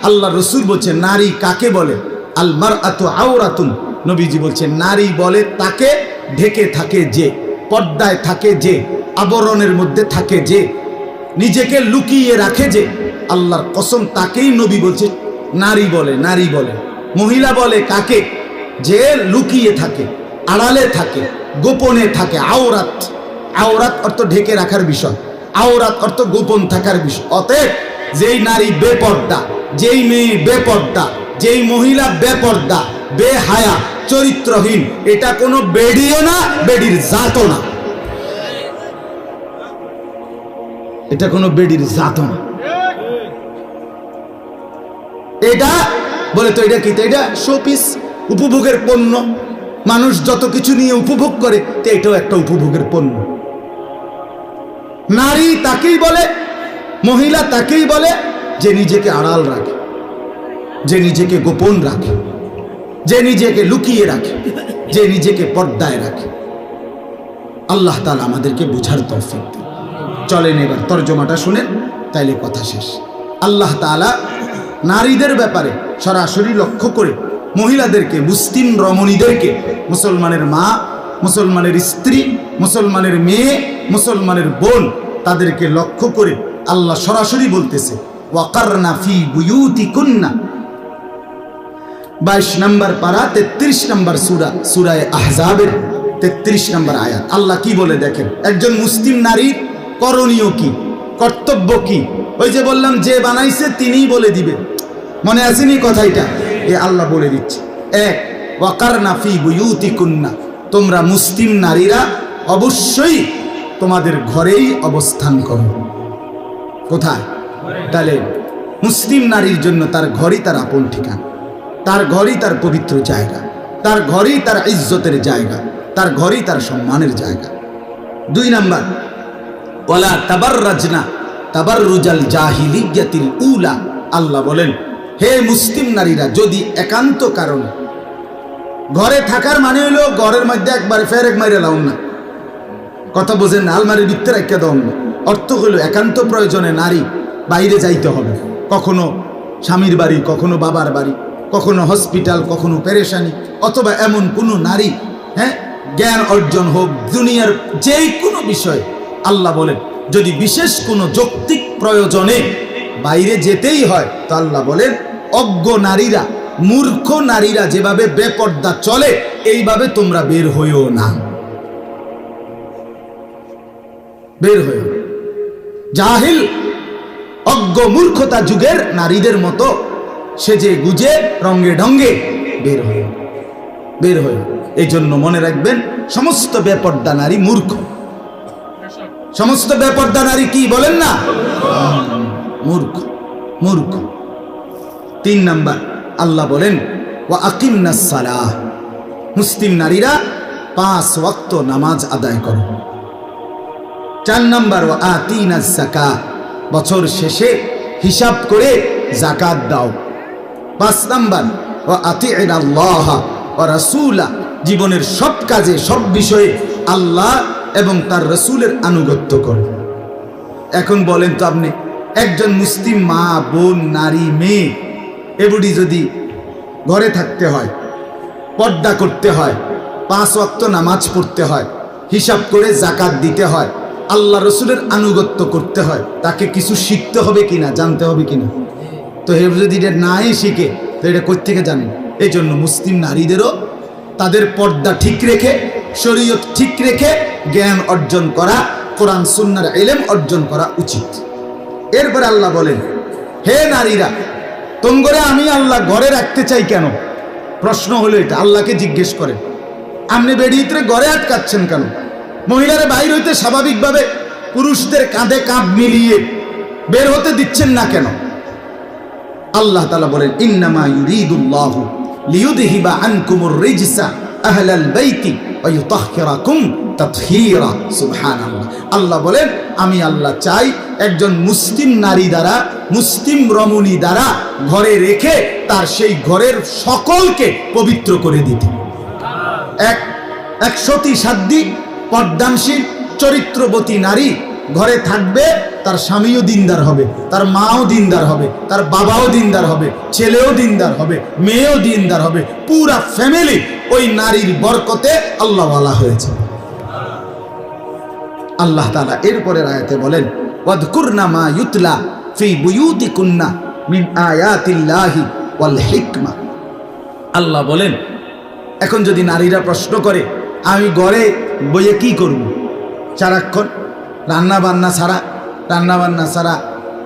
আল্লাহ রসুল বলছেন নারী কাকে বলে? আল মারআতু আওরাতুন, নবীজি বলছেন নারী বলে তাকে ঢেকে থাকে যে, পর্দায় থাকে যে, আবরণের মধ্যে থাকে যে, নিজেকে লুকিয়ে রাখে যে, আল্লাহর কসম তাকেই নবী বলছে নারী বলে। নারী বলে। মহিলা বলে কাকে? যে লুকিয়ে থাকে, আড়ালে থাকে, গোপনে থাকে। আওরাত, আওরাত অর্থ ঢেকে রাখার বিষয়, আওরাত অর্থ গোপন থাকার বিষয়। অতএব যেই নারী বেপর্দা, যেই মেয়ে বেপর্দা, যেই মহিলা বেপর্দা, বেহায়া, চরিত্রহীন, এটা কোনো বেডিও না, বেডির জাতও না। এটা কোনো বেডির জাতও না। এটা বলে তো এটা কি? এটা শোপিস, উপভোগের পণ্য। মানুষ যত কিছু নিয়ে উপভোগ করে, তো এটাও একটা উপভোগের পণ্য। নারী তাকেই বলে, মহিলা তাকেই বলে যে নিজেকে আড়াল রাখে, যে নিজেকে গোপন রাখে, যে নিজেকে লুকিয়ে রাখে, যে নিজেকে পর্দায় রাখে। আল্লাহ তাআলা আমাদেরকে বুঝার তৌফিক দিন। চলেন এবার তরজমাটা শুনেন, তাইলে কথা শেষ। আল্লাহ তাআলা নারীদের ব্যাপারে সরাসরি লক্ষ্য করে মহিলাদেরকে, মুসলিম রমণীদেরকে, মুসলমানের মা, মুসলমানের স্ত্রী, মুসলমানের মেয়ে, মুসলমানের বোন, তাদেরকে লক্ষ্য করে আল্লাহ সরাসরি বলতেছে ওয়াকারনা ফি বুয়ুতিকুন্না, 22 নম্বর পারা 33 নম্বর সূরা, সূরা আহজাবের 33 নম্বর আয়াত। আল্লাহ কি বলে দেখেন, একজন মুসলিম নারীর করণীয় কি, কর্তব্য কি? ওই যে বললাম যে বানাইছে তিনিই বলে দিবে, মনে আসেনি কথাটা? এ আল্লাহ বলে দিচ্ছে। এক, ওয়াকারনা ফি বুয়ুতিকুন্না, তোমরা মুসলিম নারীরা অবশ্যই তোমাদের ঘরেই অবস্থান করো। কোথায়? তাহলে মুসলিম নারীর জন্য তার ঘরই তার আপন ঠিকানা, তার ঘরই তার পবিত্র জায়গা, তার ঘরই তার ইজ্জতের জায়গা, তার ঘরই তার সম্মানের জায়গা। 2 নাম্বার, ওয়ালা তাবাররাজনা তাবাররুজাল জাহিলিয়াতিল উলা, আল্লাহ বলেন হে মুসলিম নারীরা, যদি একান্ত কারণে, ঘরে থাকার মানে হলো ঘরের মধ্যে একবার ফেরেক মাইরে লাউন না, কথা বোঝেন না, আলমারির ভিতরে রেখে দাও না। অর্থ হলো একান্ত প্রয়োজনে নারী বাইরে যাইতে হবে, কখনো স্বামীর বাড়ি, কখনো বাবার বাড়ি, কখনো হসপিটাল, কখনো পেরেশানি, অথবা এমন কোনো নারী, জ্ঞান অর্জন হোক, দুনিয়ার যেই কোনো বিষয়, আল্লাহ বলেন যদি বিশেষ কোনো যৌক্তিক প্রয়োজনে বাইরে যেতেই হয়, তো আল্লাহ বলেন অজ্ঞ নারীরা, মূর্খ নারীরা যেভাবে বেপর্দা চলে, এইভাবে তোমরা বের হইও না, বের হইও। জাহিল, অজ্ঞ, মূর্খতা যুগের নারীদের মতো সেজে গুজে রঙ্গে ঢঙ্গে বের হইও, বের হইও। এই জন্য মনে রাখবেন, সমস্ত বেপর্দা নারী মূর্খ। সমস্ত বেপর্দা নারী কি বলেন না? মূর্খ, মূর্খ। 3 নাম্বার, আল্লাহ বলেন ওয়া আকিমনাস সালাহ, মুসলিম নারীরা 5 ওয়াক্ত নামাজ আদায় করো। 4 নাম্বার, ওয়া আতিনাজ যাকাত, বছর শেষে হিসাব করে যাকাত দাও। 5 নাম্বার, ওয়া আতিউল্লাহ ওয়া রাসূলা, জীবনের সব কাজে, সব বিষয়ে আল্লাহ এবং তার রাসূলের আনুগত্য করো। এখন বলেন তো আপনি, একজন মুসলিম মা, বোন, নারী, মেয়ে, এগুলি যদি ঘরে থাকতে হয়, পর্দা করতে হয়, 5 ওয়াক্ত নামাজ পড়তে হয়, হিসাব করে যাকাত দিতে হয়, আল্লাহ রসুলের আনুগত্য করতে হয়, তাকে কিছু শিখতে হবে কিনা, জানতে হবে কিনা? তো হে যদি এটা নাই শিখে, তো এটা কোত্থেকে জানেন? এই জন্য মুসলিম নারীদেরও তাদের পর্দা ঠিক রেখে, শরীয়ত ঠিক রেখে জ্ঞান অর্জন করা, কোরআন সুন্নাহর ইলম অর্জন করা উচিত। এরপরে আল্লাহ বলেন হে নারীরা, তোমরা আমি আল্লাহ ঘরে রাখতে চাই কেন? প্রশ্ন হলো এটা, আল্লাহকে জিজ্ঞেস করেন, আপনি বেড়িয়ে ঘরে আটকাচ্ছেন কেন? মহিলারা বাইর হইতে স্বাভাবিকভাবে পুরুষদের কাঁধে কাঁধ মিলিয়ে বের হতে দিচ্ছেন না কেন? আল্লাহ তাআলা বলেন ইন্নামা ইউরিদুল্লাহু লিইউযহিবা আনকুমুর রিজসা আহলাল বাইতি ওয়া ইউতাহহিরাকুম তাতহীরা। সুবহানাল্লাহ। আল্লাহ বলেন আমি আল্লাহ চাই একজন মুসলিম নারী দ্বারা, মুসলিম রমণী দ্বারা ঘরে রেখে তার সেই ঘরের সকলকে পবিত্র করে দিতে। এক সতী সাধ্বী পর্দানশীল চরিত্রবতী নারী ঘরে থাকবে, তার স্বামীও দিনদার হবে, তার মাও দিনদার হবে, তার বাবাও দিনদার হবে, ছেলেও দিনদার হবে, মেয়েও দিনদার হবে, পুরা ফ্যামিলি ওই নারীর বরকতে আল্লাহওয়ালা হয়েছে। আল্লাহ তাআলা এরপরের আয়াতে বলেন, ওয়াদকুরনা মা ইউতলা ফি বুয়ুতিকুন্না মিন আয়াতিল্লাহি ওয়াল হিকমা। আল্লাহ বলেন, এখন যদি নারীরা প্রশ্ন করে আমি ঘরে বইয়ে কি করব, সারাক্ষণ রান্না বান্না ছাড়া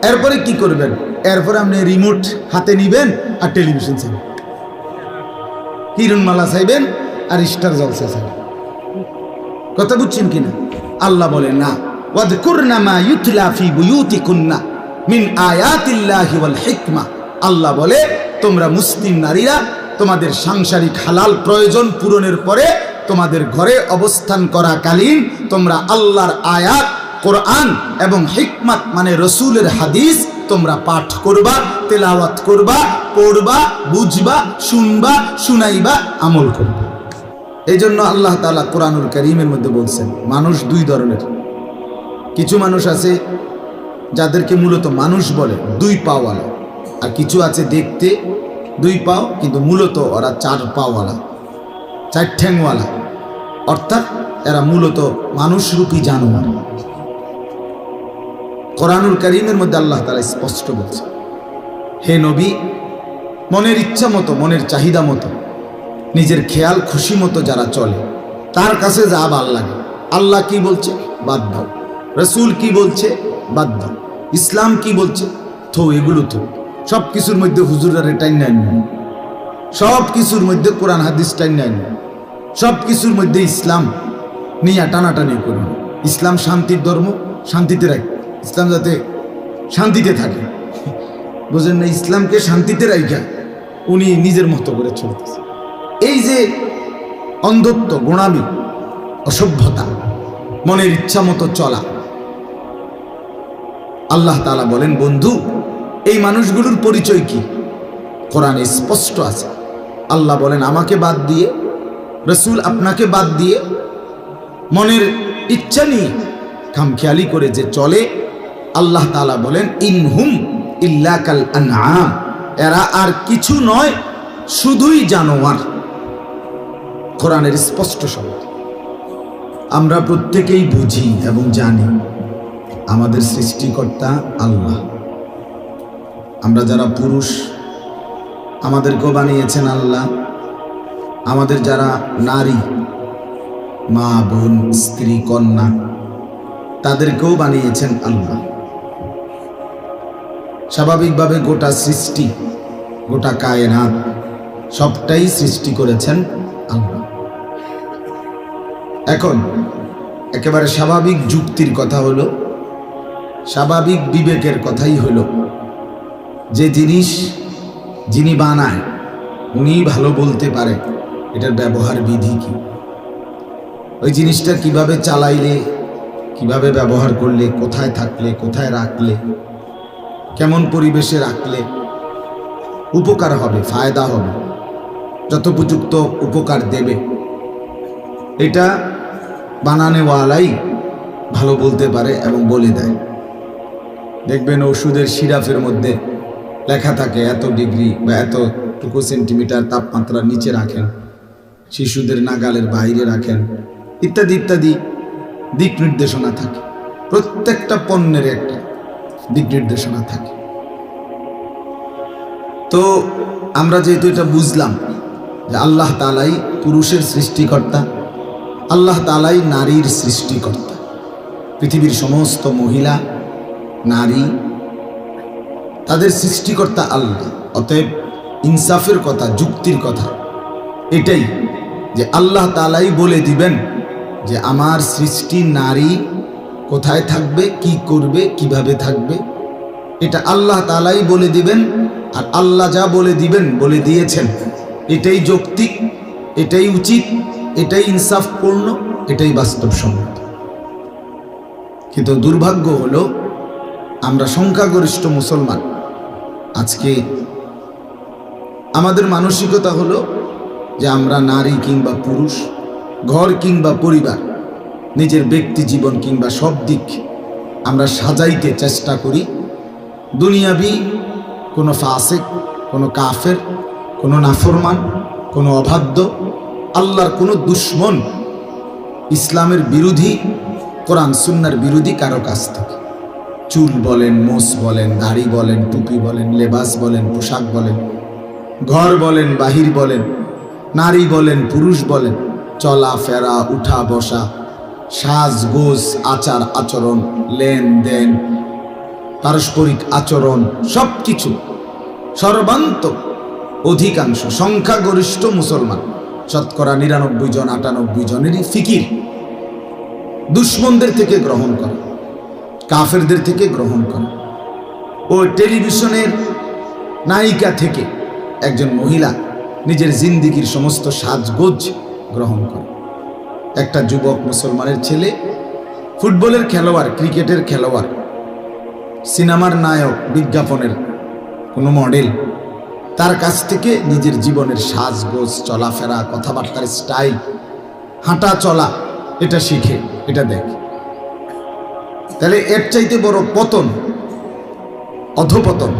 এরপরে কি করবেন? এরপরে আপনি রিমোট হাতে নিবেন আর টেলিভিশন চাইবেন, কিরণমালা চাইবেন আর স্টার জলসা চাইবেন। কথা বুঝছেন কিনা? আল্লাহ বলেন না, ওয়াদকুরনা মা ইউতলা ফি বুয়ুতিকুন্না মিন আয়াতিল্লাহি ওয়াল হিকমা। আল্লাহ বলে, তোমরা মুসলিম নারীরা তোমাদের সাংসারিক হালাল প্রয়োজন পূরণের পরে তোমাদের ঘরে অবস্থান করাকালীন তোমরা আল্লাহর আয়াত কোরআন এবং হিকমত মানে রসুলের হাদিস তোমরা পাঠ করবা, তেলাওয়াত করবা, পড়বা, বুঝবা, শুনবা, শুনাইবা, আমল করবা। এই জন্য আল্লাহ তাআলা কোরআনুল কারীমের মধ্যে বলছেন, মানুষ দুই ধরনের। কিছু মানুষ আছে যাদেরকে মূলত মানুষ বলে, দুই পাওয়ালা, আর কিছু আছে দেখতে দুই পাও কিন্তু মূলত ওরা চার পাওয়ালা, চার ঠ্যাংওয়ালা, অর্থাৎ এরা মূলত মানুষরূপী জানোয়ার। কোরআনুল কারীমের মধ্যে আল্লাহ তাআলা স্পষ্ট বলছে, হে নবী, মনের ইচ্ছা মতো, মনের চাহিদা মতো, নিজের খেয়াল খুশি মতো যারা চলে, তার কাছে যা ভাল লাগে, আল্লাহ কি বলছে বাদ দাও, রসুল কি বলছে বাদ দাও, ইসলাম কি বলছে থো, এগুলো তো সব কিছুর মধ্যে হুজুরের টাইম নাই, সব কিছুর মধ্যে কোরআন হাদিস টাইম নাই, সব কিছুর মধ্যে ইসলাম নিয়ে টানাটানি করুন। ইসলাম শান্তির ধর্ম, শান্তিতে রাখ, ইসলাম যাতে শান্তিতে থাকে, বুঝেন না? ইসলামকে শান্তিতে রাখা উনি নিজের মতো করে চলতেছে। এই যে অন্ধত্ব, গোঁড়ামি, অসভ্যতা, মনের ইচ্ছা মতো চলা, আল্লাহ তাআলা বলেন, বন্ধু এই মানুষগুলোর পরিচয় কি? কোরআনে স্পষ্ট আছে। আল্লাহ বলেন, আমাকে বাদ দিয়ে, রসুল আপনাকে বাদ দিয়ে, মনের ইচ্ছা নিয়ে খামখেয়ালি করে যে চলে, আল্লাহ তাআলা বলেন, ইনহুম ইল্লা কাল আনআম, এরা আর কিছু নয়, শুধুই জানোয়ার। কোরআনের স্পষ্ট শব্দ। আমরা প্রত্যেকেই বুঝি এবং জানি আমাদের সৃষ্টিকর্তা আল্লাহ। আমরা যারা পুরুষ, আমাদেরকেও বানিয়েছেন আল্লাহ। আমাদের যারা নারী, মা, বোন, স্ত্রী, কন্যা, তাদেরকেও বানিয়েছেন আল্লাহ। স্বাভাবিকভাবে গোটা সৃষ্টি, গোটা কায়নাত সবটাই সৃষ্টি করেছেন আল্লাহ। এখন একেবারে স্বাভাবিক যুক্তির কথা হলো, স্বাভাবিক বিবেকের কথাই হলো, যে জিনিস যিনি বানায় উনি ভালো বলতে পারে এটার ব্যবহার বিধি কি, ওই জিনিসটা কিভাবে চালাইলে, কিভাবে ব্যবহার করলে, কোথায় থাকলে, কোথায় রাখলে, কেমন পরিবেশে রাখলে উপকার হবে, ফায়দা হবে, যথোপযুক্ত উপকার দেবে, এটা বানানেওয়ালাই ভালো বলতে পারে এবং বলে দেয়। দেখবেন ওষুধের সিরাপের মধ্যে লেখা থাকে এত ডিগ্রি বা এতটুকু সেন্টিমিটার তাপমাত্রার নিচে রাখেন, শিশুদের নাগালের বাইরে রাখেন, ইত্যাদি ইত্যাদি দিক নির্দেশনা থাকে। প্রত্যেকটা পণ্যের একটা দিক নির্দেশনা থাকে। তো আমরা যেহেতু এটা বুঝলাম যে আল্লাহ তাআলাই পুরুষের সৃষ্টিকর্তা, আল্লাহ তাআলাই নারীর সৃষ্টিকর্তা, পৃথিবীর সমস্ত মহিলা, নারী, তাদের সৃষ্টিকর্তা আল্লাহ। অতএব ইনসাফের কথা, যুক্তির কথা এটাই যে আল্লাহ তাআলাই বলে দিবেন যে আমার সৃষ্টি নারী কোথায় থাকবে, কি করবে, কিভাবে থাকবে, এটা আল্লাহ তাআলাই বলে দিবেন। আর আল্লাহ যা বলে দিবেন, বলে দিয়েছেন, এটাই যৌক্তিক, এটাই উচিত, এটাই ইনসাফপূর্ণ, এটাই বাস্তবসম্মত। কিন্তু দুর্ভাগ্য হলো আমরা সংখ্যাগরিষ্ঠ মুসলমান আজকে আমাদের মানসিকতা হলো যে আমরা নারী কিংবা পুরুষ, ঘর কিংবা পরিবার, নিজের ব্যক্তি জীবন কিংবা সব দিক আমরা সাজাইতে চেষ্টা করি দুনিয়াবি কোনো ফাসিক, কোনো কাফের, কোনো নাফরমান, কোনো অবাধ্য, আল্লাহর কোনো দুশ্মন, ইসলামের বিরোধী, কোরআন সুন্নাহর বিরোধী কারো কাছ থেকে চুল বলেন, মোস বলেন, দাড়ি বলেন, টুপি বলেন, লেবাস বলেন, পোশাক বলেন, ঘর বলেন, বাহির বলেন, নারী বলেন, পুরুষ বলেন, চলা ফেরা, উঠা বসা, সাজগোজ, আচার আচরণ, লেনদেন, পারস্পরিক আচরণ, সব কিছু সর্বান্তক অধিকাংশ সংখ্যাগরিষ্ঠ মুসলমান, শতকরা ৯৯ জন ৯৮ জনেরই ফিকির দুশ্মনদের থেকে গ্রহণ করা, কাফেরদের থেকে গ্রহণ করা। ও টেলিভিশনের নায়িকা থেকে একজন মহিলা নিজের জিন্দিগির সমস্ত সাজগোজ গ্রহণ করে। একটা যুবক মুসলমানের ছেলে, ফুটবলের খেলোয়াড়, ক্রিকেটের খেলোয়াড়, সিনেমার নায়ক, বিজ্ঞাপনের কোনো মডেল, তার কাছ থেকে নিজের জীবনের সাজগোজ, চলাফেরা, কথাবার্তার স্টাইল, হাঁটা চলা, এটা শিখে, এটা দেখে। তাহলে এর চাইতে বড় পতন, অধপতন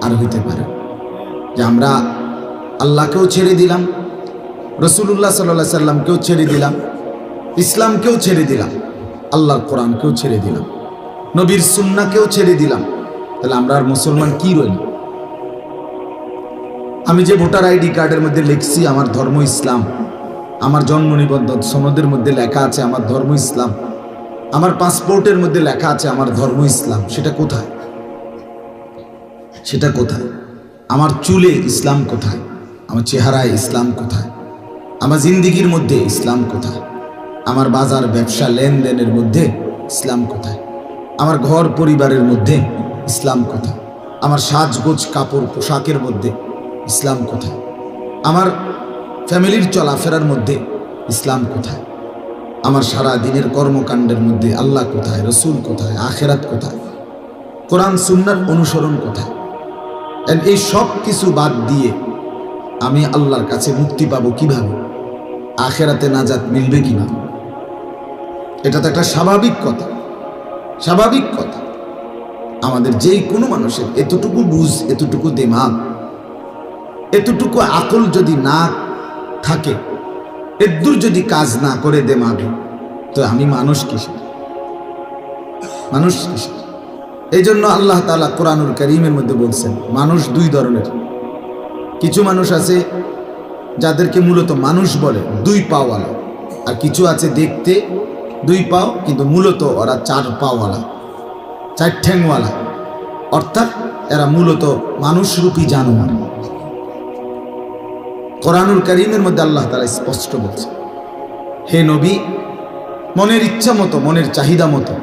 আর হইতে পারে যে আমরা আল্লাহকেও ছেড়ে দিলাম, রসুল্লাহ সাল্লাল্লাহু সাল্লামকেও ছেড়ে দিলাম, ইসলামকেও ছেড়ে দিলাম, আল্লাহর কোরআনকেও ছেড়ে দিলাম, নবীর সুন্নাহকেও ছেড়ে দিলাম। তাহলে আমরা আর মুসলমান কি রইল? আমি যে ভোটার আইডি কার্ডের মধ্যে লিখছি আমার ধর্ম ইসলাম, আমার জন্ম নিবন্ধন সনদের মধ্যে লেখা আছে আমার ধর্ম ইসলাম, আমার পাসপোর্টের মধ্যে লেখা আছে আমার ধর্ম ইসলাম, সেটা কোথায়? সেটা কোথায়? আমার চুলে ইসলাম কোথায়? আমার চেহারায় ইসলাম কোথায়? আমার জিন্দিগির মধ্যে ইসলাম কোথায়? আমার বাজার ব্যবসা লেনদেনের মধ্যে ইসলাম কোথায়? আমার ঘর পরিবারের মধ্যে ইসলাম কোথায়? আমার সাজগোজ কাপড় পোশাকের মধ্যে ইসলাম কোথায়? আমার ফ্যামিলির চলাফেরার মধ্যে ইসলাম কোথায়? আমার সারা দিনের কর্মকাণ্ডের মধ্যে আল্লাহ কোথায়, রসুল কোথায়, আখেরাত কোথায়, কোরআন সুন্নাহর অনুসরণ কোথায়? এই সব কিছু বাদ দিয়ে আমি আল্লাহর কাছে মুক্তি পাবো কিভাবে? আখেরাতে নাজাত মিলবে কিনা? এটা তো একটা স্বাভাবিক কথা, স্বাভাবিক কথা। আমাদের যেই কোনো মানুষের এতটুকু বুঝ, এতটুকু দিমাগ, এতটুকু আকল যদি না থাকে, এদূর যদি কাজ না করে দিমাগে, তো আমি মানুষ কিসের? মানুষ কিসের? এই জন্য আল্লাহ তাআলা কোরআনুল কারীমের মধ্যে বলছেন মানুষ দুই ধরনের। কিছু মানুষ আছে যাদেরকে মূলত মানুষ বলে, দুই পাওয়ালা, আর কিছু আছে দেখতে দুই পাও কিন্তু মূলত ওরা চার পাওয়ালা, চার ঠ্যাংওয়ালা, অর্থাৎ এরা মূলত মানুষরূপী জানোয়ার। কোরআনুল কারীমের মধ্যে আল্লাহ তাআলা স্পষ্ট বলছে, হে নবী, মনের ইচ্ছা মতো, মনের চাহিদা মতো,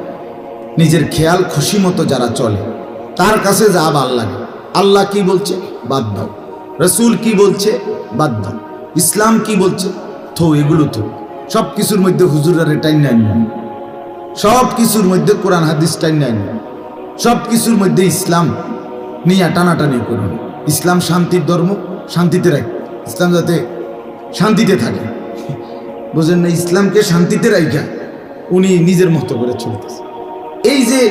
নিজের খেয়াল খুশি মতো যারা চলে, তার কাছে যা ভাল লাগে, আল্লাহ কি বলছে বাদ দাও, রসুল কি বলছে বাদ দাও, ইসলাম কি বলছে থো, এগুলো তো সব কিছুর মধ্যে হুজুরের টাইম নাই, সব কিছুর মধ্যে কোরআন হাদিস টাইম নাই, সব কিছুর মধ্যে ইসলাম নিয়ে টানাটানি করুন। ইসলাম শান্তির ধর্ম, শান্তিতে রাখ, ইসলাম যাতে শান্তিতে থাকে, বুঝেন না? ইসলামকে শান্তিতে রাখা উনি নিজের মতো করে চলতেছে। এই যে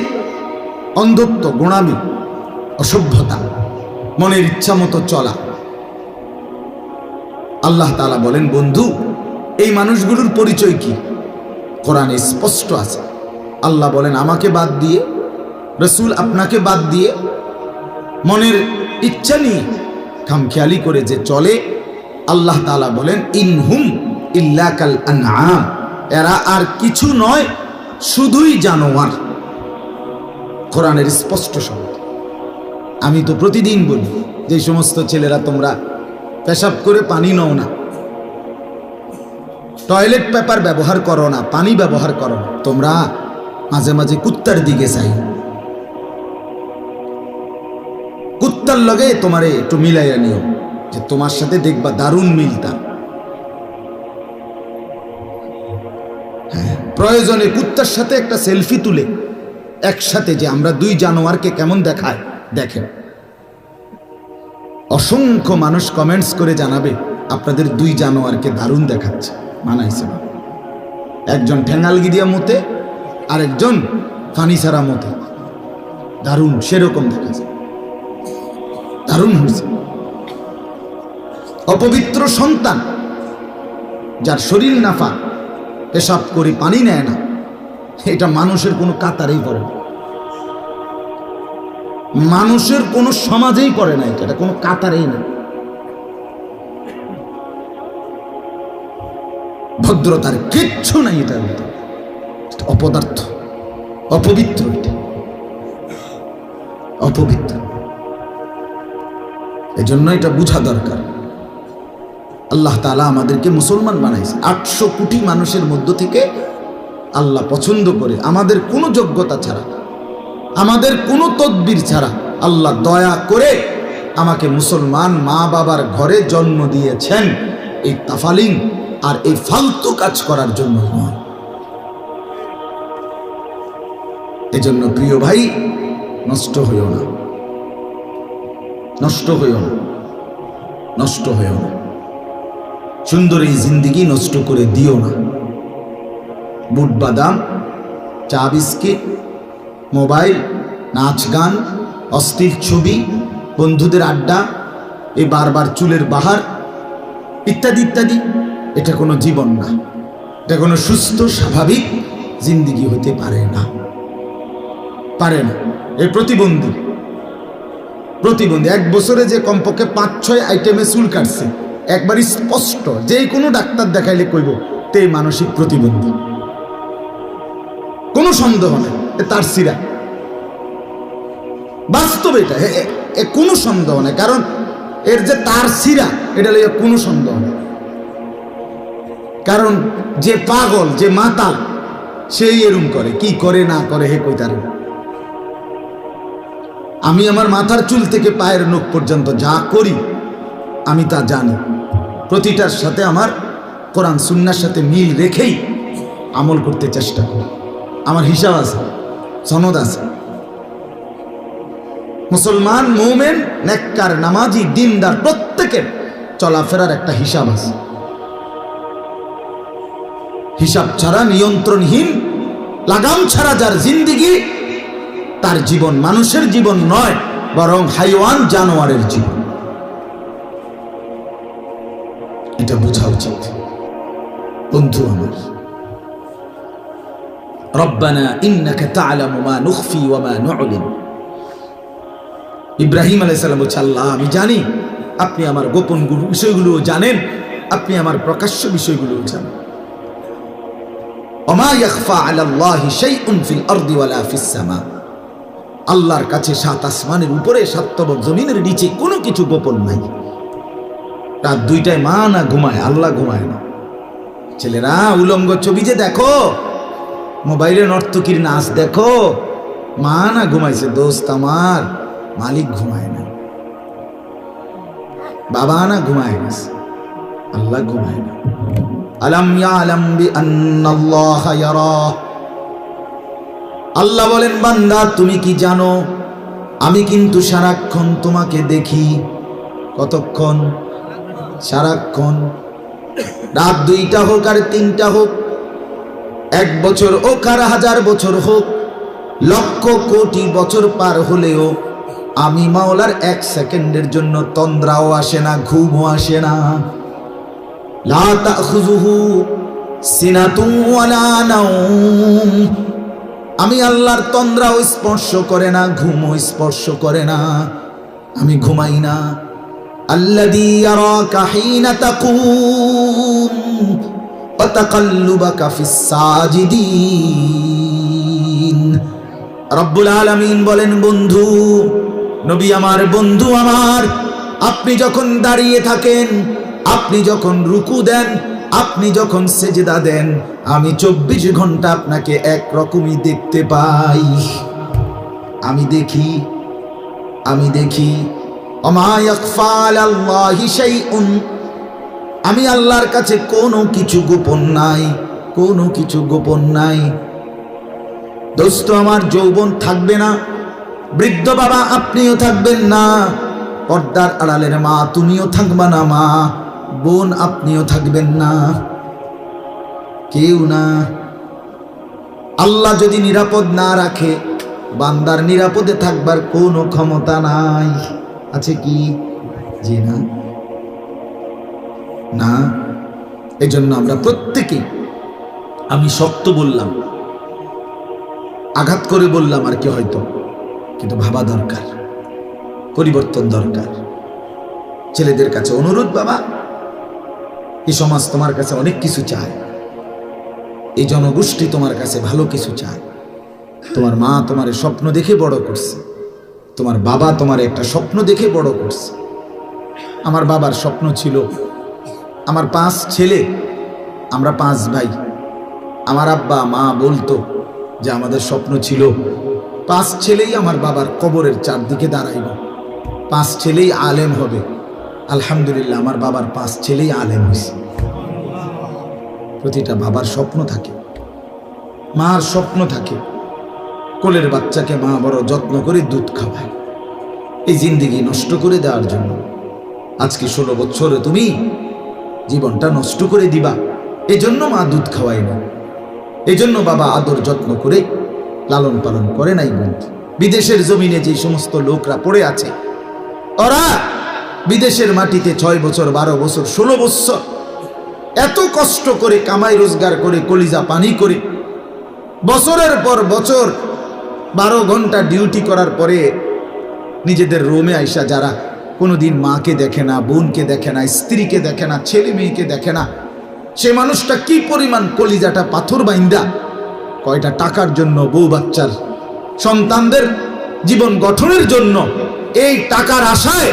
অন্ধত্ব, গোঁড়ামি, অসভ্যতা, মনের ইচ্ছা মতো চলা, আল্লাহ তাআলা বলেন বন্ধু, এই মানুষগুলোর পরিচয় কি? কোরআনে স্পষ্ট আছে। আল্লাহ বলেন আমাকে বাদ দিয়ে, রসুল আপনাকে বাদ দিয়ে, মনের ইচ্ছা নিয়ে খামখেয়ালি করে যে চলে, আল্লাহ তাআলা বলেন ইনহুম ইল্লা কাল আনআম, এরা আর কিছু নয়, শুধুই জানোয়ার। কোরআনের স্পষ্ট শব্দ। আমি তো প্রতিদিন বলি যে সমস্ত ছেলেরা তোমরা পেশাব করে পানি নাও না, টয়লেট পেপার ব্যবহার করো না, পানি ব্যবহার করো না, তোমরা মাঝে মাঝে কুত্তার দিকে চাই, কুত্তার লগে তোমারে একটু মিলাইয়া নিও, যে তোমার সাথে দেখবা দারুণ মিলতা। হ্যাঁ, প্রয়োজনে কুত্তার সাথে একটা সেলফি তুলে একসাথে যে আমরা দুই জানোয়ারকে কেমন দেখায় দেখেন। অসংখ্য মানুষ কমেন্টস করে জানাবে আপনাদের দুই জানোয়ারকে দারুণ দেখাচ্ছে, মানাইছে না। একজন ঠেঙ্গালগিরিয়া মতে, আরেকজন ফানি ছাড়া মতে, দারুণ সেরকম দেখা যায়, দারুণ হয়েছে। অপবিত্র সন্তান যার শরীর নাফা, পেশাব করে পানি নেয় না, এটা মানুষের কোনো কাতারেই পড়ে না, মানুষের কোনো সমাজেই পড়ে না, এটা কোনো কাতারেই না। ভদ্রতার কিচ্ছু নাই এটার মধ্যে, অপদার্থ, অপবিত্র, এটা অপবিত্র। এজন্য এটা বুঝা দরকার। আল্লাহ তাআলা আমাদেরকে মুসলমান বানাইছে। 800 কোটি মানুষের মধ্য থেকে আল্লাহ পছন্দ করে, আমাদের কোনো যোগ্যতা ছাড়া, আমাদের কোনো তদবির ছাড়া আল্লাহ দয়া করে আমাকে মুসলমান মা বাবার ঘরে জন্ম দিয়েছেন, এই তাফালিং আর এই ফালতু কাজ করার জন্য নয়। এজন্য প্রিয় ভাই, নষ্ট হইও না, নষ্ট হইও না, নষ্ট হইও না। সুন্দর এই জিন্দিগি নষ্ট করে দিও না। বুট বাদাম, চা বিস্কিট, মোবাইল, নাচ গান, অস্থির ছবি, বন্ধুদের আড্ডা, এই বারবার চুলের বাহার ইত্যাদি ইত্যাদি, এটা কোনো জীবন না, এটা কোনো সুস্থ স্বাভাবিক জিন্দিগি হতে পারে না, পারে না। এই প্রতিবন্ধী 1 বছরে যে কমপক্ষে 5-6 আইটেমে চুল কাটছে, একবারই স্পষ্ট, যে কোনো ডাক্তার দেখাইলে কইব তে মানসিক প্রতিবন্ধী, কোনো সন্দেহ নেই, তার সিরা বাস্তব, এটা কোনো সন্দেহ নেই। কারণ এর যে তার সিরা, এটা লইয়া কোনো সন্দেহ নেই। কারণ যে পাগল, যে মাতাল, সেই এরম করে, কি করে না করে হে কইতার। আমি আমার মাথার চুল থেকে পায়ের নখ পর্যন্ত যা করি আমি তা জানি, প্রতিটার সাথে আমার কোরআন সুন্নাহর সাথে মিল রেখেই আমল করতে চেষ্টা করি। আমার হিসাব আছে, সনদ আছে। মুসলমান, মুমিন, নেককার, নামাজি, দিনদার প্রত্যেকের চলাফেরার একটা হিসাব আছে। হিসাব ছাড়া, নিয়ন্ত্রণহীন, লাগাম ছাড়া যার জিন্দিগি, তার জীবন মানুষের জীবন নয়, বরং হাইওয়ান, জানোয়ারের জীবন। এটা বোঝা উচিত বন্ধু আমার। রব্বানা ইন্নাকা তা'লামু মা নুখফি ওয়া মা নু'লিন। ইব্রাহিম আলাইহিস সালাম বলছেন, আল্লাহ আমি জানি আপনি আমার গোপন বিষয়গুলো জানেন, আপনি আমার প্রকাশ্য বিষয়গুলো জানেন। ওয়া মা ইয়াখফা আলাল্লাহি শাইউন ফিল আরদি ওয়ালা ফিস সামা। আল্লাহর কাছে 7 আসমানের উপরে, 7 তবক জমিনের নিচে কোনো কিছু গোপন নাই। রাত 2টায় মা না ঘুমায়, আল্লাহ ঘুমায় না। ছেলেরা উলঙ্গ ছবি যে দেখো, মোবাইলে নর্তকীর নাচ দেখো, মা না ঘুমাইছে, দোস্ত আমার, মালিক ঘুমায় না, বাবা না ঘুমায় গেছে, আল্লাহ ঘুমায় না। আলাম ইয়ালাম বিআন্নাল্লাহা ইয়ারা। আল্লাহ বলেন, বান্দা তুমি কি জানো আমি কিন্তু সারাক্ষণ তোমাকে দেখি। কতক্ষণ? সারাক্ষণ। রাত 2টা হোক আর 3টা হোক, 1 বছর হোক আর 1000 বছর হোক, লক্ষ কোটি বছর পার হলেও আমি মাওলার 1 সেকেন্ডের জন্য তন্দ্রাও আসে না, ঘুমও আসে না। লা তাখুযুহু সিনাতুন ওয়ালা নাওম। আমি আল্লাহর তন্দ্রাও স্পর্শ করে না, ঘুমও স্পর্শ করে না, আমি ঘুমাই না। আল্লাযী ইয়ারাকা হিনা তাকুম ওয়া তাকাল্লুবাকা ফিস সাজিদিন। রব্বুল আলামিন বলেন, বন্ধু, নবী আমার, বন্ধু আমার, আপনি যখন দাঁড়িয়ে থাকেন, আপনি যখন রুকু দেন, আপনি যখন সেজদা দেন, আমি 24 ঘন্টা আপনাকে একরকমই দেখতে পাই। আমি দেখি, আমি দেখি। ওমা ইয়াখফা আলাল্লাহি শাইউন। আমি আল্লাহর কাছে কোনো কিছু গোপন নাই, কোনো কিছু গোপন নাই। দোস্ত আমার, যৌবন থাকবে না, বৃদ্ধ বাবা আপনিও থাকবেন না, পর্দার আড়ালের মা তুমিও থাকবা না, মা বোন আপনিও থাকবেন না, কেউ না। আল্লাহ যদি নিরাপদ না রাখে, বান্দার নিরাপদে থাকবার কোনো ক্ষমতা নাই। আছে কি? জি না, না। এজন্য আমরা প্রত্যেকেই, আমি শক্ত বললাম, আঘাত করে বললাম আর কি হয়তো, কিন্তু ভাবা দরকার, পরিবর্তন দরকার। ছেলেদের কাছে অনুরোধ, বাবা, এই সমাজ তোমার কাছে অনেক কিছু চায়, এই জনগোষ্ঠী তোমার কাছে ভালো কিছু চায়। তোমার মা তোমার স্বপ্ন দেখে বড় করছে, তোমার বাবা তোমার একটা স্বপ্ন দেখে বড় করছে। আমার বাবার স্বপ্ন ছিল, আমার 5 ছেলে, আমরা 5 ভাই। আমার আব্বা মা বলতো যে আমাদের স্বপ্ন ছিল 5 ছেলেই আমার বাবার কবরের চারদিকে দাঁড়াইব, 5 ছেলেই আলেম হবে। আলহামদুলিল্লাহ, আমার বাবার 5 ছেলেই আলেম হয়েছে। প্রতিটা বাবার স্বপ্ন থাকে, মার স্বপ্ন থাকে, কোলের বাচ্চাকে মা বড় যত্ন করে দুধ খাওয়ায়, এই জিন্দেগি নষ্ট করে দেওয়ার জন্য। আজকে 16 বছরে তুমি জীবনটা নষ্ট করে দিবা, এজন্য মা দুধ খাওয়ায় না, এজন্য বাবা আদর যত্ন করে লালন পালন করে নাই। বন্ধু, বিদেশের জমিনে যে সমস্ত লোকরা পড়ে আছে, ওরা বিদেশের মাটিতে 6 বছর 12 বছর 16 বছর এত কষ্ট করে কামাই রোজগার করে কলিজা পানি করে বছরের পর বছর 12 ঘন্টা ডিউটি করার পরে নিজেদের রুমে আইসা যারা কোনোদিন মাকে দেখে না, বোনকে দেখে না, স্ত্রীকে দেখে না, ছেলে মেয়েকে দেখে না, সে মানুষটা কি পরিমাণ কলিজাটা পাথর বাইন্দা কয়টা টাকার জন্য, বউ বাচ্চার সন্তানদের জীবন গঠনের জন্য এই টাকার আশায়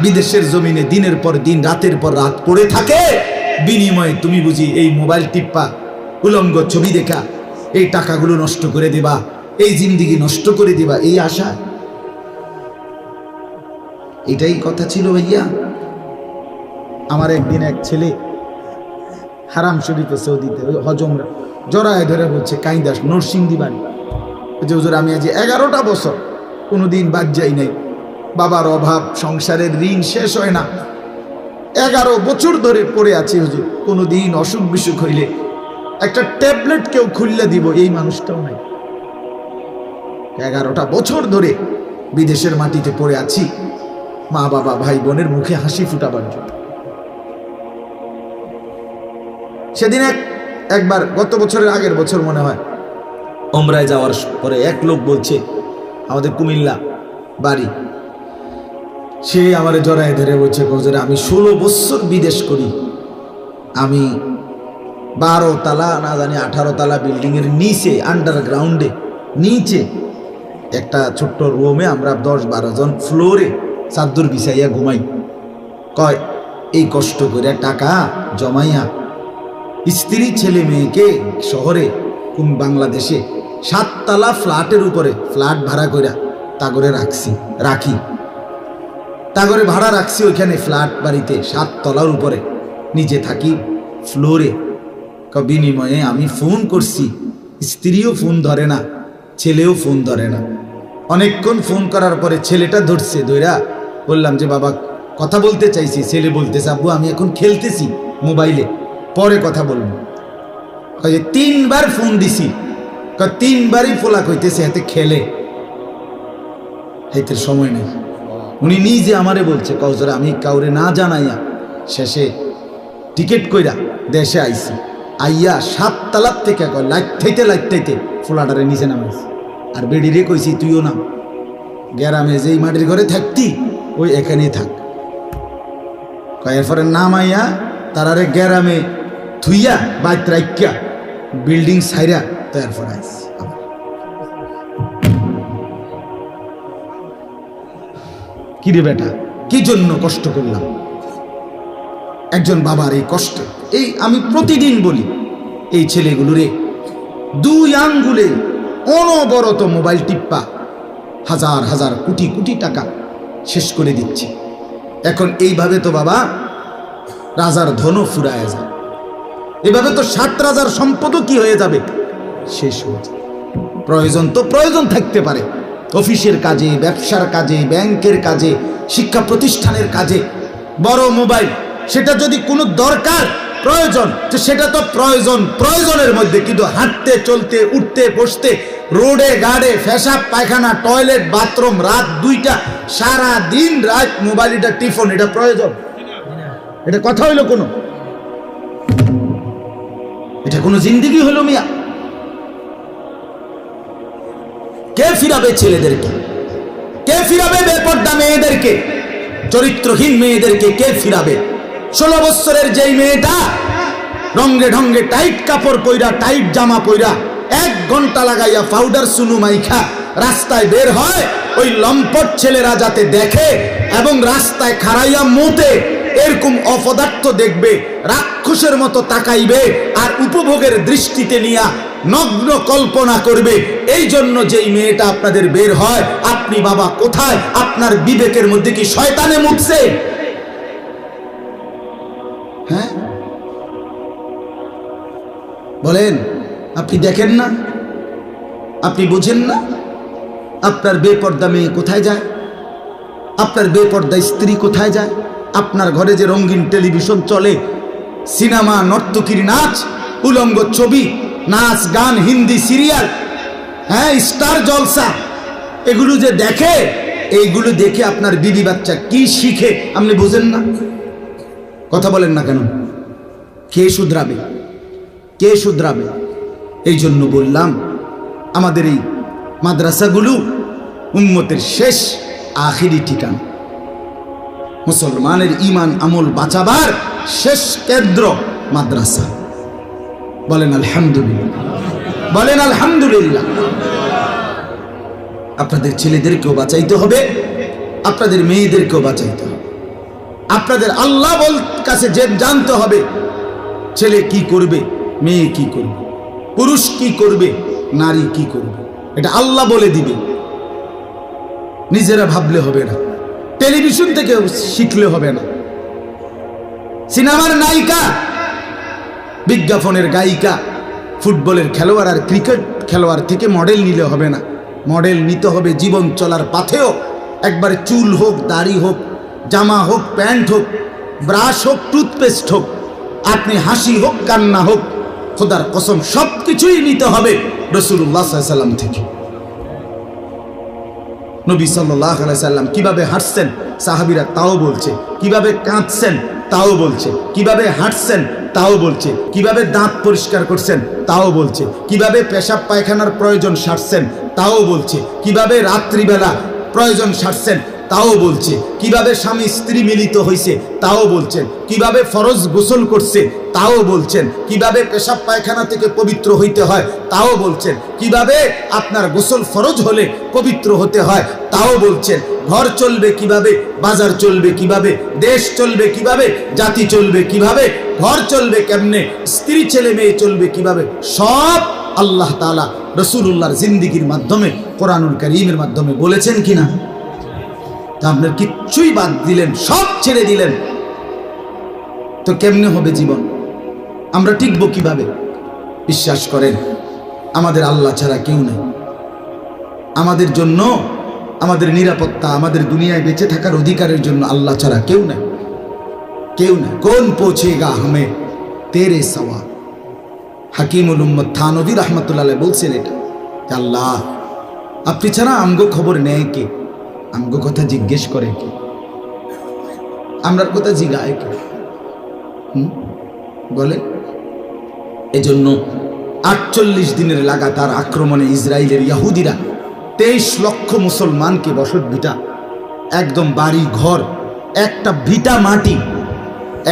বিদেশের জমিনে দিনের পর দিন রাতের পর রাত পড়ে থাকে। বিনিময়ে তুমি বুঝি এই মোবাইল টিপ্পা, উলঙ্গ ছবি দেখা এই টাকাগুলো নষ্ট করে দিবা, এই জিন্দিগি নষ্ট করে দিবা, এই আশা? এটাই কথা ছিল ভাইয়া। আমার একদিন এক ছেলে হারাম শরীফে সৌদিতে হজম জড়ায় ধরে বলছে, কাইদাস নরসিংদী বাড়ি, যে হুজুর আমি আজ 11টা বছর কোনোদিন বাদ যাই নাই, বাবার অভাব, সংসারের ঋণ শেষ হয় না, 11 বছর ধরে পড়ে আছি হুজুর, কোনোদিন অসুখ বিসুখ হইলে একটা ট্যাবলেট কেউ খুললে দিব, এই মানুষটাও নাই। 11টা বছর ধরে বিদেশের মাটিতে পড়ে আছি, মা বাবা ভাই বোনের মুখে হাসি ফুটাবার জন্য। সেদিন একবার গত বছরের আগের বছর মনে হয় ওমরায় যাওয়ার পরে এক লোক বলছে, আমাদের কুমিল্লা বাড়ি, সে আমারে জড়ায় ধরে বলছে, হুজুর আমি 16 বছর বিদেশ করি, আমি 12 তলা না জানি 18 তলা বিল্ডিং এর নিচে, আন্ডারগ্রাউন্ডে নিচে একটা ছোট্ট রুমে আমরা 10-12 জন ফ্লোরে চাদর বিছাইয়া ঘুমাই। কয় এই কষ্ট করে টাকা জমাইয়া স্ত্রী ছেলে মেয়েকে শহরে কোন বাংলাদেশে 7 তলা ফ্ল্যাটের উপরে ফ্ল্যাট ভাড়া করে তাগরে রাখি তাগরে ভাড়া রাখছি, ওইখানে ফ্ল্যাট বাড়িতে 7 তলার উপরে নিচে থাকি ফ্লোরে। বিনিময়ে আমি ফোন করছি, স্ত্রীও ফোন ধরে না, ছেলেও ফোন ধরে না। অনেকক্ষণ ফোন করার পরে ছেলেটা ধরছে, ধইরা বললাম যে বাবা কথা বলতে চাইছি। ছেলে বলতেছে, আব্বু আমি এখন খেলতেছি মোবাইলে, পরে কথা বলবো। 3বার ফোন দিছি, 3বারই ফোলা কইতেছে হাতে খেলে, হাইতে সময় নেই। উনি নিজে আমারে বলছে, হুজুর আমি কাউরে না জানাইয়া শেষে টিকিট কইরা দেশে আইছি, আইয়া 7 তলার থেকে লাইতে ফোলাটারে নিচে নামাইছি, আর বেডিরে কইছি তুইও নাম, গ্রামে যেই মাটির ঘরে থাকতি ওই এখানেই থাক। এরপরে নামাইয়া তারারে গ্রামে থুইয়া বাইত রাইকা বিল্ডিং সাইরা তারপর আইছি। কি রে বেটা, কি জন্য কষ্ট করলাম? একজন বাবার এই কষ্ট, এই আমি প্রতিদিন বলি, এই ছেলেগুলোরে 2 আঙ্গুলে অনবরত মোবাইল টিপ্পা হাজার হাজার কোটি কোটি টাকা শেষ করে দিচ্ছে। এখন এইভাবে তো বাবা রাজার ধনও ফুরায় যায়, এভাবে তো 7 রাজার সম্পদও কি হয়ে যাবে, শেষ হয়ে যাবে। প্রয়োজন তো প্রয়োজন থাকতে পারে, অফিসের কাজে, ব্যবসার কাজে, ব্যাংকের কাজে, শিক্ষা প্রতিষ্ঠানের কাজে। বড় মোবাইল, সেটা যদি কোনো দরকার প্রয়োজন, তো সেটা তো প্রয়োজন প্রয়োজনের মধ্যে, কিন্তু হাঁটতে চলতে উঠতে বসতে রোডে গাড়ে পেশাব পায়খানা টয়লেট বাথরুম রাত 2টা সারা দিন রাত মোবাইলটা টিফোন, এটা প্রয়োজন? এটা কথা হইলো কোনো? এটা কোনো জিন্দেগি হলো মিয়া? কে ফিরাবে ছেলেদেরকে? কে ফিরাবে বেপর্দা মেয়েদেরকে, চরিত্রহীন মেয়েদেরকে কে ফিরাবে? 16 বছরের যেই মেয়েটা রঙ্গে ঢঙ্গে টাইট কাপড় পইরা টাইট জামা পইরা 1 ঘন্টা লাগাইয়া পাউডার সুনু মাইখা রাস্তায় বের হয়, ওই লম্পট ছেলেরা যাতে দেখে এবং রাস্তায় খাড়াইয়া মোতে এরকম অপদার্থ দেখবে, রাক্ষসের মতো তাকাইবে আর উপভোগের দৃষ্টিতে নিয়া নগ্ন কল্পনা করবে। এই জন্য যেই মেয়েটা আপনাদের বের হয়, আপনি বাবা কোথায়? আপনার বিবেকের মধ্যে কি শয়তানে মুতছে? হ্যাঁ বলেন, আপনি দেখেন না? আপনি বুঝেন না? আপনার বেপর্দা মেয়ে কোথায় যায়? আপনার বেপর্দা স্ত্রী কোথায় যায়? আপনার ঘরে যে রঙিন টেলিভিশন চলে, সিনেমা, নর্তকীর নাচ, উলঙ্গ ছবি, নাচ গান, হিন্দি সিরিয়াল, হ্যাঁ স্টার জলসা, এগুলো যে দেখে, এইগুলো দেখে আপনার বিবি বাচ্চা কি শিখে আপনি বুঝেন না? কথা বলেন না কেন? কে শুধরাবে? কে শুধরাবে? এই জন্য বললাম, আমাদের এই মাদ্রাসাগুলো উম্মতের শেষ আখিরি ঠিকানা, মুসলমানের ঈমান আমল বাঁচাবার শেষ কেন্দ্র মাদ্রাসা। বলেন আলহামদুলিল্লাহ, বলেন আলহামদুলিল্লাহ। আপনাদের ছেলেদেরকেও বাঁচাইতে হবে, আপনাদের মেয়েদেরকেও বাঁচাইতে হবে। আপনাদের আল্লাহ কাছে যে জানতে হবে ছেলে কি করবে, মেয়ে কি করবে, পুরুষ কি করবে, নারী কি করবে, এটা আল্লাহ বলে দিবে। নিজেরা ভাবলে হবে না, টেলিভিশন থেকে শিখলে হবে না। সিনেমার নায়িকা, বিজ্ঞাপনের গায়িকা, ফুটবলের খেলোয়াড় আর ক্রিকেট খেলোয়াড় থেকে মডেল নিলে হবে না। মডেল নিতে হবে জীবন চলার পথেও। একবারে চুল হোক, দাড়ি হোক, জামা হোক, প্যান্ট হোক, ব্রাশ হোক, টুথপেস্ট হোক, আপনি হাসি হোক, কান্না হোক, খোদার কসম সব কিছুই নিতে হবে রাসূলুল্লাহ সাল্লাল্লাহু আলাইহি সাল্লাম থেকে। নবী সাল্লাল্লাহু আলাইহি সাল্লাম কিভাবে হাঁটছেন সাহাবীরা তাও বলছে, কিভাবে কাঁদছেন তাও বলছে, কিভাবে হাঁটছেন তাও বলছে, কিভাবে দাঁত পরিষ্কার করছেন তাও বলছে, কিভাবে পেশাব পায়খানার প্রয়োজন সারছেন তাও বলছে, কিভাবে রাত্রিবেলা প্রয়োজন সারছেন তাও বলছে, কিভাবে স্বামী স্ত্রী মিলিত হয়েছে তাও বলছেন, কিভাবে ফরজ গোসল করছে তাও বলছেন, কিভাবে পেশাব পায়খানা থেকে পবিত্র হইতে হয় তাও বলছেন, কিভাবে আপনার গোসল ফরজ হলে পবিত্র হতে হয় তাও বলছেন, ঘর চলবে কিভাবে, বাজার চলবে কিভাবে, দেশ চলবে কিভাবে, জাতি চলবে কিভাবে, ঘর চলবে কেমনে, স্ত্রী ছেলে মেয়ে চলবে কিভাবে, সব আল্লাহ তাআলা রাসূলুল্লাহর জিন্দেগীর মাধ্যমে, কোরআনুল কারীমের মাধ্যমে বলেছেন কিনা? আপনার কিচ্ছুই বাদ দিলেন, সব ছেড়ে দিলেন, তো কেমনে হবে জীবন? আমরা টিকবো কিভাবে? বিশ্বাস করেন, আমাদের আল্লাহ ছাড়া কেউ নেই। আমাদের জন্য, আমাদের নিরাপত্তা, আমাদের দুনিয়ায় বেঁচে থাকার অধিকারের জন্য আল্লাহ ছাড়া কেউ নেই, কেউ নেই। কোন পৌঁছেগা হামে তেরে সওয়া? হাকিমুল উম্মত থানভী রাহমাতুল্লাহ আলাইহি বলছেন এটা, আল্লাহ আপনি ছাড়া আমগো খবর নেয় কে? আমগো কথা জিজ্ঞেস করে কে? আমরার কথা জিগায় কে? বলে। এজন্য 48 দিনের লাগাতার আক্রমণে ইসরায়েলের ইহুদিরা 23 লক্ষ মুসলমানকে বসত ভিটা, একদম বাড়ি ঘর, একটা ভিটা মাটি,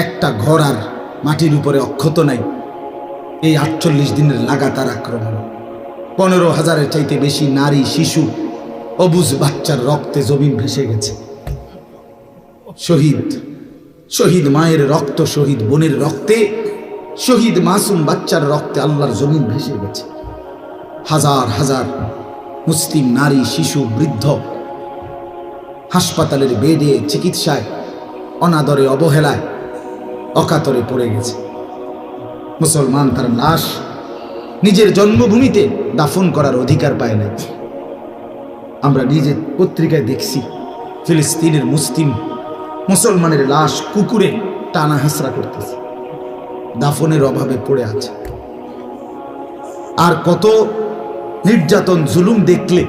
একটা ঘর আর মাটির উপরে অক্ষত নাই। এই 48 দিনের লাগাতার আক্রমণ 15,000-এর চাইতে বেশি নারী, শিশু, অবুঝ বাচ্চার রক্তে জমিন ভেসে গেছে। শহীদ, শহীদ মায়ের রক্ত, শহীদ বোনের রক্তে, শহীদ মাসুম বাচ্চার রক্তে আল্লাহর জমিন ভেসে গেছে। হাজার হাজার মুসলিম নারী, শিশু, বৃদ্ধ হাসপাতালের বেডে চিকিৎসায় অনাদরে, অবহেলায়, অকাতরে পড়ে গেছে। মুসলমান তার লাশ নিজের জন্মভূমিতে দাফন করার অধিকার পায় না। আমরা নিজের পত্রিকায় দেখছি ফিলিস্তিনের মুসলিম মুসলমানের লাশ কুকুরে টানা হাসরা করতেছে। দাফনের অভাবে পড়ে আছে। আর কত নির্যাতন জুলুম দেখলে